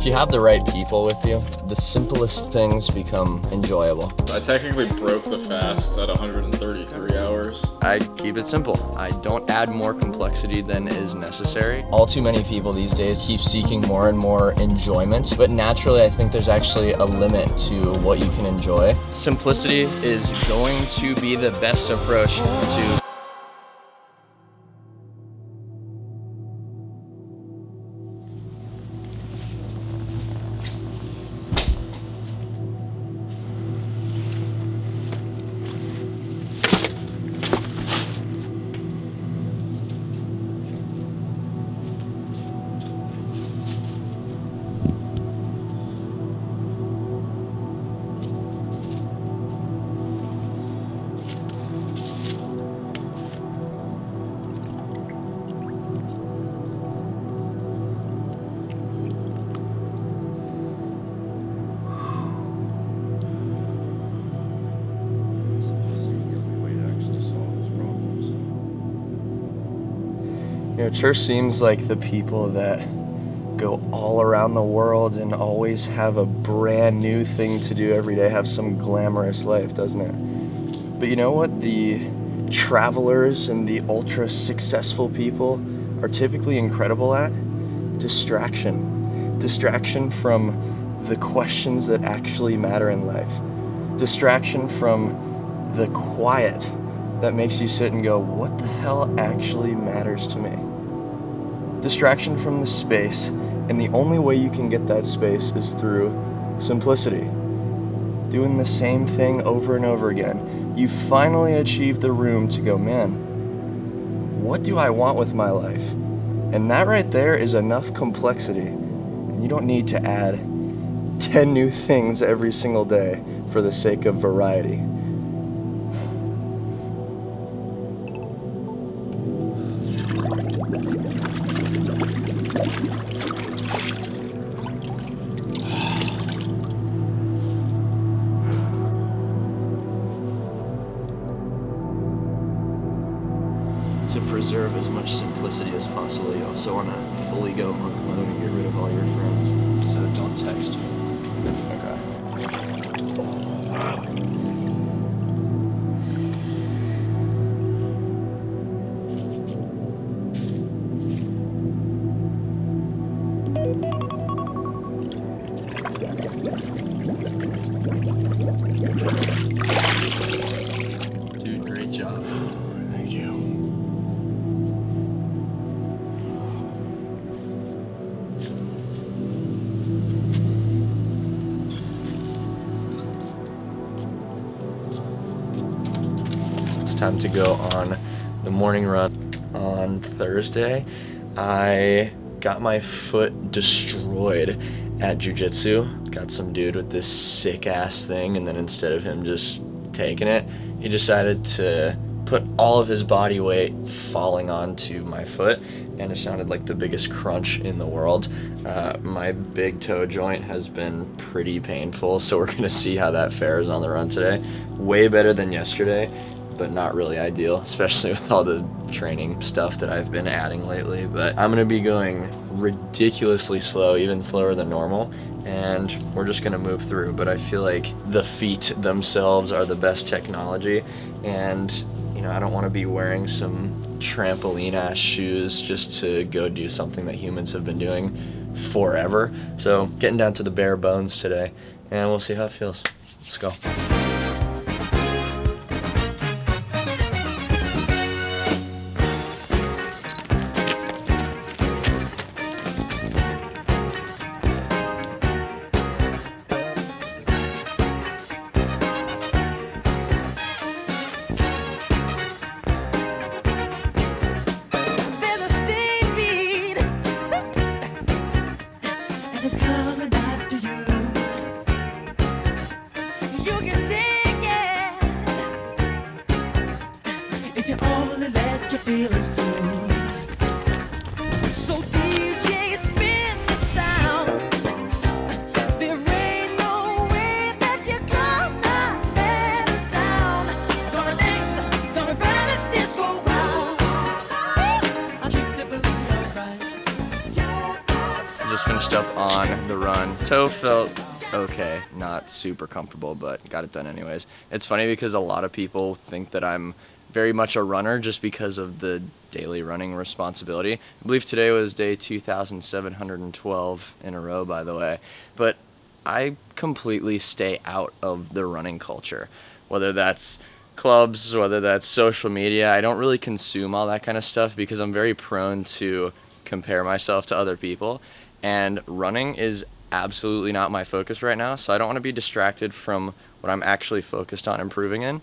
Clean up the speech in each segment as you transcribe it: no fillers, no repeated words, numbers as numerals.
you have the right people with you, the simplest things become enjoyable. I technically broke the fast at 133 hours. I keep it simple. I don't add more complexity than is necessary. All too many people these days keep seeking more and more enjoyment, but naturally I think there's actually a limit to what you can enjoy. Simplicity is going to be the best approach to church seems like the people that go all around the world and always have a brand new thing to do every day, have some glamorous life, doesn't it? But you know what the travelers and the ultra successful people are typically incredible at? Distraction. Distraction from the questions that actually matter in life. Distraction from the quiet that makes you sit and go, what the hell actually matters to me? Distraction from the space, and the only way you can get that space is through simplicity. Doing the same thing over and over again. You finally achieve the room to go, man, what do I want with my life? And that right there is enough complexity. And you don't need to add 10 new things every single day for the sake of variety. To preserve as much simplicity as possible, you also want to fully go monk mode and get rid of all your friends. So don't text. Okay. Dude, great job. Thank you. Time to go on the morning run. On Thursday, I got my foot destroyed at jiu-jitsu. Got some dude with this sick ass thing, and then instead of him just taking it, he decided to put all of his body weight falling onto my foot, and it sounded like the biggest crunch in the world. My big toe joint has been pretty painful, so we're gonna see how that fares on the run today. Way better than yesterday, but not really ideal, especially with all the training stuff that I've been adding lately. But I'm gonna be going ridiculously slow, even slower than normal, and we're just gonna move through. But I feel like the feet themselves are the best technology, and I don't wanna be wearing some trampoline ass shoes just to go do something that humans have been doing forever. So getting down to the bare bones today, and we'll see how it feels. Let's go. It's coming after you. You can dig it if you only let your feelings through. So DJ, spin the sound. There ain't no way that you're gonna let us down. Gonna dance, gonna run this disco round. I'll keep the booty alright. Just finished up on the run. run. Toe felt okay, not super comfortable, but got it done anyways. It's funny because a lot of people think that I'm very much a runner just because of the daily running responsibility. I believe today was day 2,712 in a row, by the way. But I completely stay out of the running culture, whether that's clubs, whether that's social media. I don't really consume all that kind of stuff because I'm very prone to compare myself to other people, and running is absolutely not my focus right now, so I don't want to be distracted from what I'm actually focused on improving in.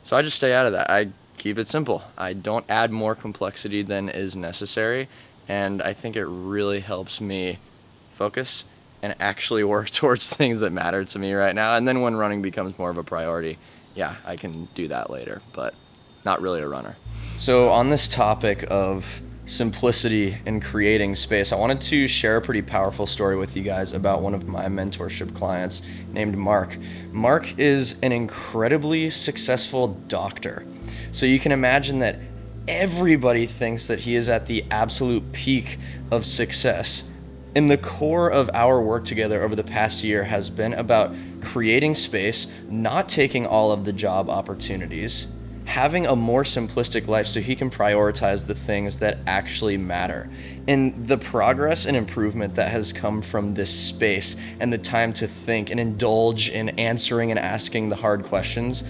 So I just stay out of that. I keep it simple. I don't add more complexity than is necessary, and I think it really helps me focus and actually work towards things that matter to me right now. And then when running becomes more of a priority, yeah, I can do that later, but not really a runner. So on this topic of simplicity in creating space, I wanted to share a pretty powerful story with you guys about one of my mentorship clients named Mark. Mark is an incredibly successful doctor. So you can imagine that everybody thinks that he is at the absolute peak of success. And the core of our work together over the past year has been about creating space, not taking all of the job opportunities, having a more simplistic life so he can prioritize the things that actually matter. And the progress and improvement that has come from this space and the time to think and indulge in answering and asking the hard questions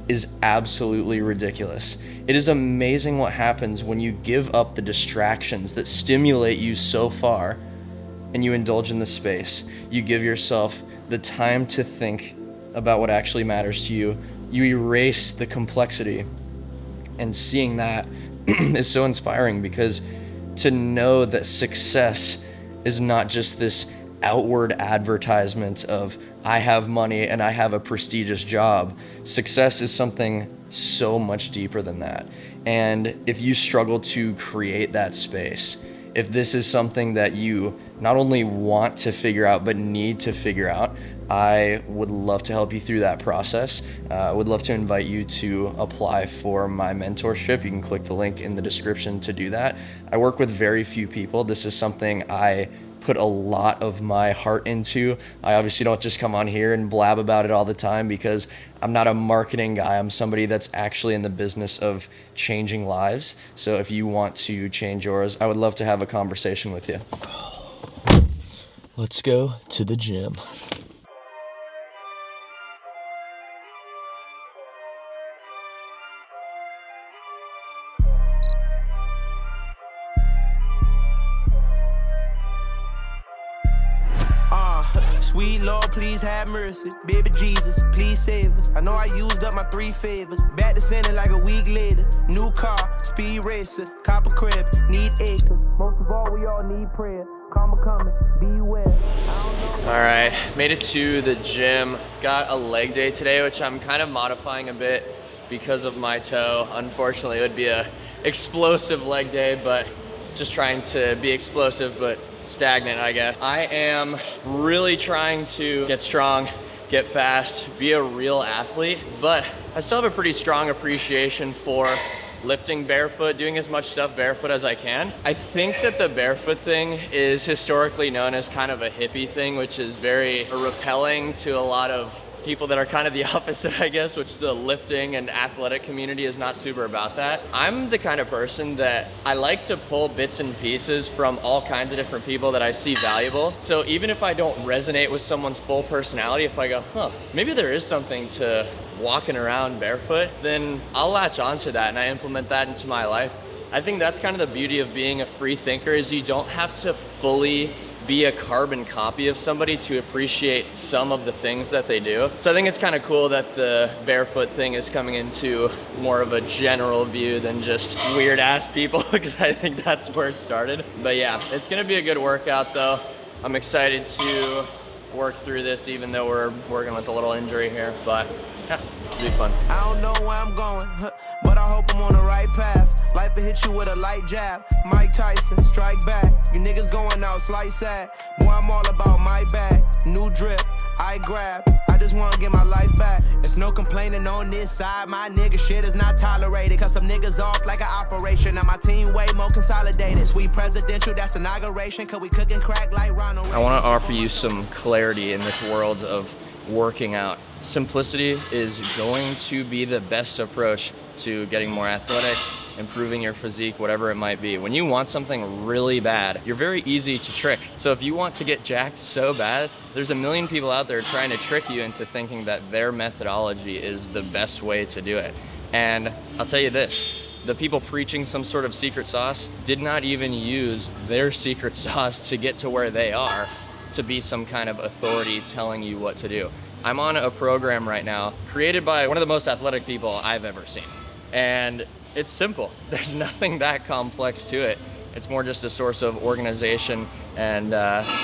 is absolutely ridiculous. It is amazing what happens when you give up the distractions that stimulate you so far and you indulge in the space. You give yourself the time to think about what actually matters to you. You erase the complexity, and seeing that is so inspiring, because to know that success is not just this outward advertisement of I have money and I have a prestigious job. Success is something so much deeper than that. And if you struggle to create that space, if this is something that you not only want to figure out but need to figure out, I would love to help you through that process. I would love to invite you to apply for my mentorship. You can click the link in the description to do that. I work with very few people. This is something I put a lot of my heart into. I obviously don't just come on here and blab about it all the time, because I'm not a marketing guy. I'm somebody that's actually in the business of changing lives. So if you want to change yours, I would love to have a conversation with you. Let's go to the gym. Sweet Lord, please have mercy. Baby Jesus, please save us. I know I used up my 3 favors. Back to center like a week later. New car, speed racer, copper crib, need acres. Most of all, we all need prayer. Karma coming, beware. All right, made it to the gym. Got a leg day today, which I'm kind of modifying a bit because of my toe. Unfortunately, it would be a explosive leg day, but just trying to be explosive, but stagnant, I guess. I am really trying to get strong, get fast, be a real athlete, but I still have a pretty strong appreciation for lifting barefoot, doing as much stuff barefoot as I can. I think that the barefoot thing is historically known as kind of a hippie thing, which is very repelling to a lot of people that are kind of the opposite, I guess, which the lifting and athletic community is not super about that. I'm the kind of person that I like to pull bits and pieces from all kinds of different people that I see valuable. So even if I don't resonate with someone's full personality, if I go, maybe there is something to walking around barefoot, then I'll latch onto that and I implement that into my life. I think that's kind of the beauty of being a free thinker, is you don't have to fully be a carbon copy of somebody to appreciate some of the things that they do. So I think it's kind of cool that the barefoot thing is coming into more of a general view than just weird ass people, because I think that's where it started. But yeah, it's gonna be a good workout though. I'm excited to work through this, even though we're working with a little injury here, but yeah, it'll be fun. I don't know where I'm going, but I hope I'm on the right path. Life will hit you with a light jab. Mike Tyson, strike back. You niggas going out, slight sad. Boy, I'm all about my bag. New drip, I grab. I just wanna get my life back. There's no complaining on this side. My nigga shit is not tolerated. Cause some niggas off like an operation. Now my team way more consolidated. Sweet presidential, that's inauguration. Cause we cooking crack like Ronald Reagan. I want to offer you some clarity in this world of working out. Simplicity is going to be the best approach to getting more athletic, improving your physique, whatever it might be. When you want something really bad, you're very easy to trick. So if you want to get jacked so bad, there's a million people out there trying to trick you into thinking that their methodology is the best way to do it. And I'll tell you this, the people preaching some sort of secret sauce did not even use their secret sauce to get to where they are to be some kind of authority telling you what to do. I'm on a program right now created by one of the most athletic people I've ever seen. And it's simple. There's nothing that complex to it. It's more just a source of organization and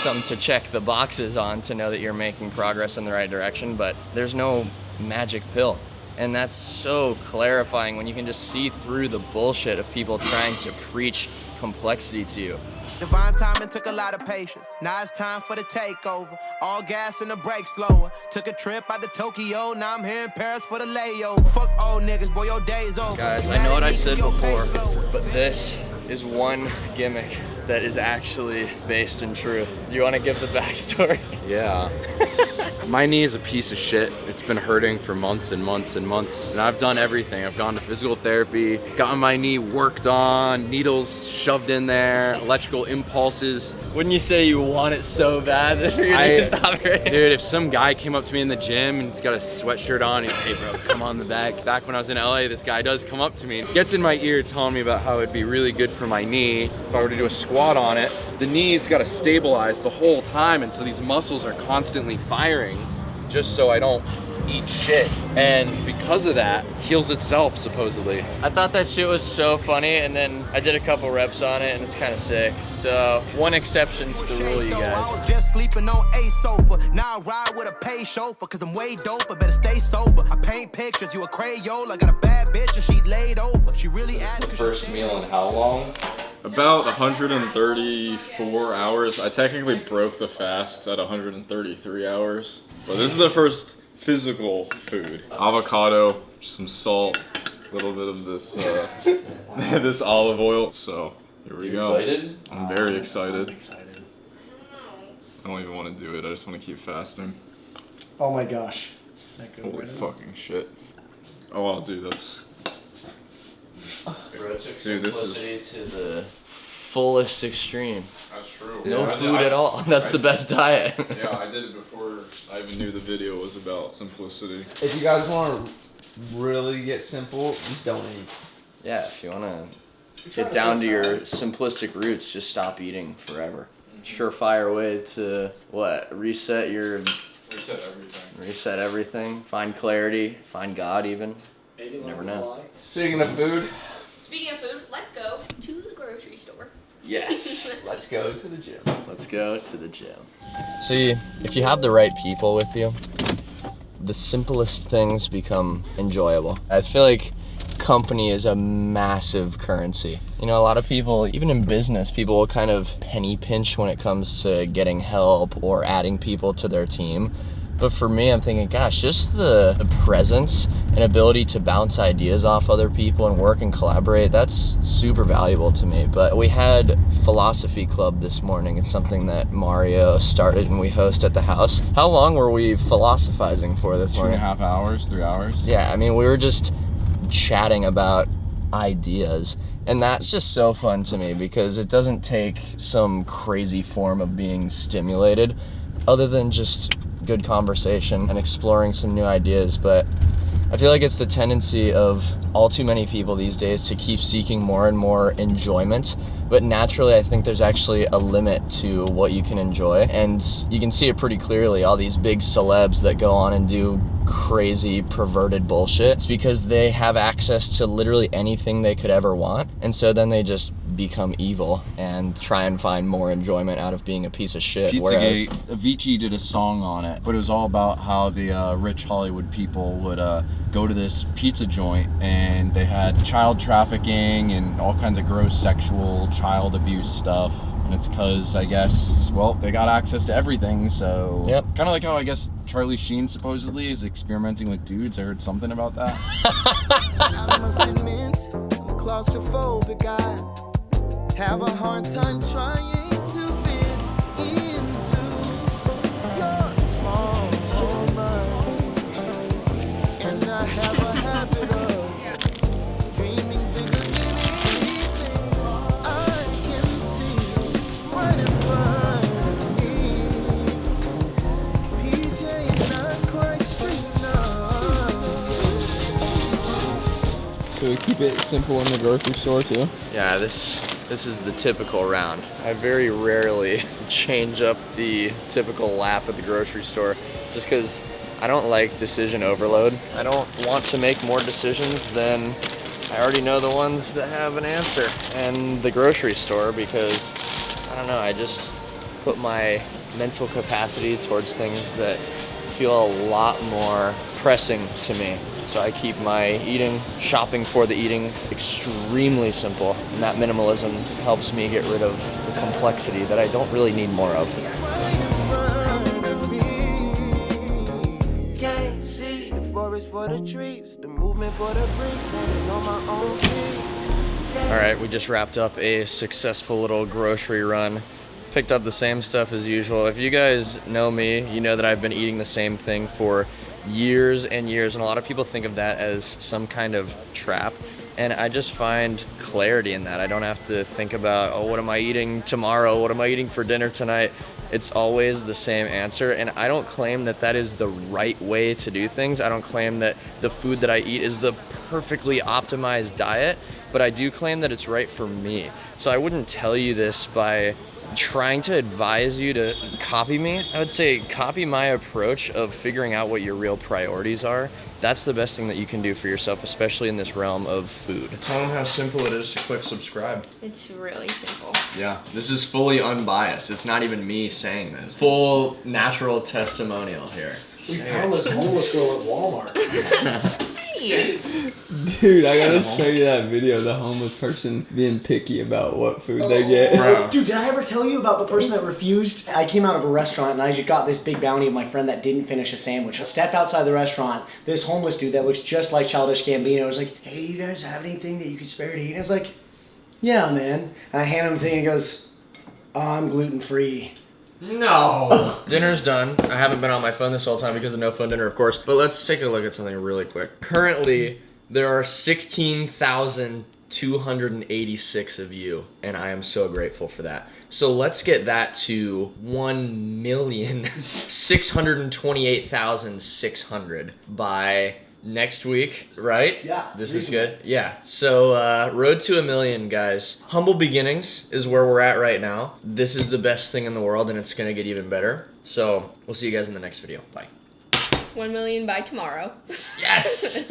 something to check the boxes on to know that you're making progress in the right direction, but there's no magic pill. And that's so clarifying when you can just see through the bullshit of people trying to preach complexity to you. Divine timing took a lot of patience. Now it's time for the takeover. All gas and the brakes slower. Took a trip out to Tokyo. Now I'm here in Paris for the layover. Fuck old niggas, boy, your day's over. Guys, I know what I said before, but this is one gimmick that is actually based in truth. Do you want to give the backstory? Yeah. My knee is a piece of shit. It's been hurting for months and months and months. And I've done everything. I've gone to physical therapy, gotten my knee worked on, needles shoved in there, electrical impulses. Wouldn't you say you want it so bad that you're gonna stop it? Dude, if some guy came up to me in the gym and he's got a sweatshirt on, he's, hey bro, come on the back. Back when I was in LA, this guy does come up to me and gets in my ear telling me about how it'd be really good for my knee if I were to do a squat on it. The knee's got to stabilize the whole time, and so these muscles are constantly firing just so I don't eat shit. And because of that, heals itself, supposedly. I thought that shit was so funny, and then I did a couple reps on it, and it's kind of sick. So, one exception to the rule, you I guys. was just sleeping on a sofa. Now I ride with a paid chauffeur. Cause I'm way dope, I better stay sober. I paint pictures, you a Crayola. Got a bad bitch and she laid over. She really asked The first meal in how long? About 134 hours. I technically broke the fast at 133 hours. But this is the first physical food. Avocado, some salt, a little bit of this this olive oil. So here we go. Excited? I'm very excited. Excited. I don't even want to do it. I just want to keep fasting. Oh my gosh. Is that good? Holy fucking shit. Oh wow, dude, that's... Bro, it took Dude, this is- simplicity to the fullest extreme. That's true. No food at all. That's the best diet. Yeah, I did it before I even knew the video was about simplicity. If you guys want to really get simple, just don't eat. Yeah, if you want to get down to your simplistic roots, just stop eating forever. Surefire way to, what, reset everything, find clarity, find God even. You never know. Speaking of food, Speaking of food, let's go to the grocery store. Yes. let's go to the gym. Let's go to the gym. See, if you have the right people with you, the simplest things become enjoyable. I feel like company is a massive currency. You know, a lot of people, even in business, people will kind of penny pinch when it comes to getting help or adding people to their team. But for me, I'm thinking, gosh, just the presence and ability to bounce ideas off other people and work and collaborate, that's super valuable to me. But we had philosophy club this morning. It's something that Mario started and we host at the house. How long were we philosophizing for this morning? 2.5 hours, 3 hours. Yeah, I mean, we were just chatting about ideas. And that's just so fun to me because it doesn't take some crazy form of being stimulated other than just good conversation and exploring some new ideas. But I feel like it's the tendency of all too many people these days to keep seeking more and more enjoyment. But naturally, I think there's actually a limit to what you can enjoy. And you can see it pretty clearly, all these big celebs that go on and do crazy, perverted bullshit. It's because they have access to literally anything they could ever want. And so then they just become evil and try and find more enjoyment out of being a piece of shit. Pizzagate, Avicii did a song on it, but it was all about how the rich Hollywood people would go to this pizza joint and they had child trafficking and all kinds of gross sexual child abuse stuff. And it's because, I guess, well, they got access to everything, so... Yep. Kind of like how, I guess, Charlie Sheen supposedly is experimenting with dudes. I heard something about that. I must admit, I'm claustrophobic. I have a hard time trying to fit into your small mind. And I have a habit of dreaming bigger than anything I can see right in front of me. PJ, not quite straight enough. So we keep it simple in the grocery store too. Yeah, this is the typical round. I very rarely change up the typical lap at the grocery store just because I don't like decision overload. I don't want to make more decisions than I already know the ones that have an answer. And the grocery store, because, I don't know, I just put my mental capacity towards things that feel a lot more pressing to me. So I keep my shopping for the eating extremely simple. And that minimalism helps me get rid of the complexity that I don't really need more of. Right in front of me. Can't see the forest for the trees, the movement for the breeze, standing on my own feet. All right, we just wrapped up a successful little grocery run. Picked up the same stuff as usual. If you guys know me, you know that I've been eating the same thing for years and years, and a lot of people think of that as some kind of trap. And I just find clarity in that. I don't have to think about, oh, what am I eating tomorrow? What am I eating for dinner tonight? It's always the same answer. And I don't claim that that is the right way to do things. I don't claim that the food that I eat is the perfectly optimized diet, but I do claim that it's right for me. So I wouldn't tell you this by trying to advise you to copy me. I would say copy my approach of figuring out what your real priorities are. That's the best thing that you can do for yourself, especially in this realm of food. Tell them how simple it is to click subscribe. It's really simple. Yeah, this is fully unbiased. It's not even me saying this. Full natural testimonial here. We found this homeless girl at Walmart. Dude, I gotta show you that video of the homeless person being picky about what food they get. Oh, dude, did I ever tell you about the person that refused? I came out of a restaurant and I just got this big bounty of my friend that didn't finish a sandwich. I stepped outside the restaurant. This homeless dude that looks just like Childish Gambino was like, "Hey, do you guys have anything that you could spare to eat?" And I was like, "Yeah, man." And I hand him the thing and he goes, "Oh, I'm gluten-free." No. Dinner's done. I haven't been on my phone this whole time because of no phone dinner, of course. But let's take a look at something really quick. Currently, there are 16,286 of you, and I am so grateful for that. So let's get that to 1,628,600 by next week, right? Yeah, This reasonable. is good. Yeah. So road to 1 million, guys. Humble beginnings is where we're at right now. This is the best thing in the world, and it's gonna get even better. So we'll see you guys in the next video. Bye. 1 million by tomorrow. Yes.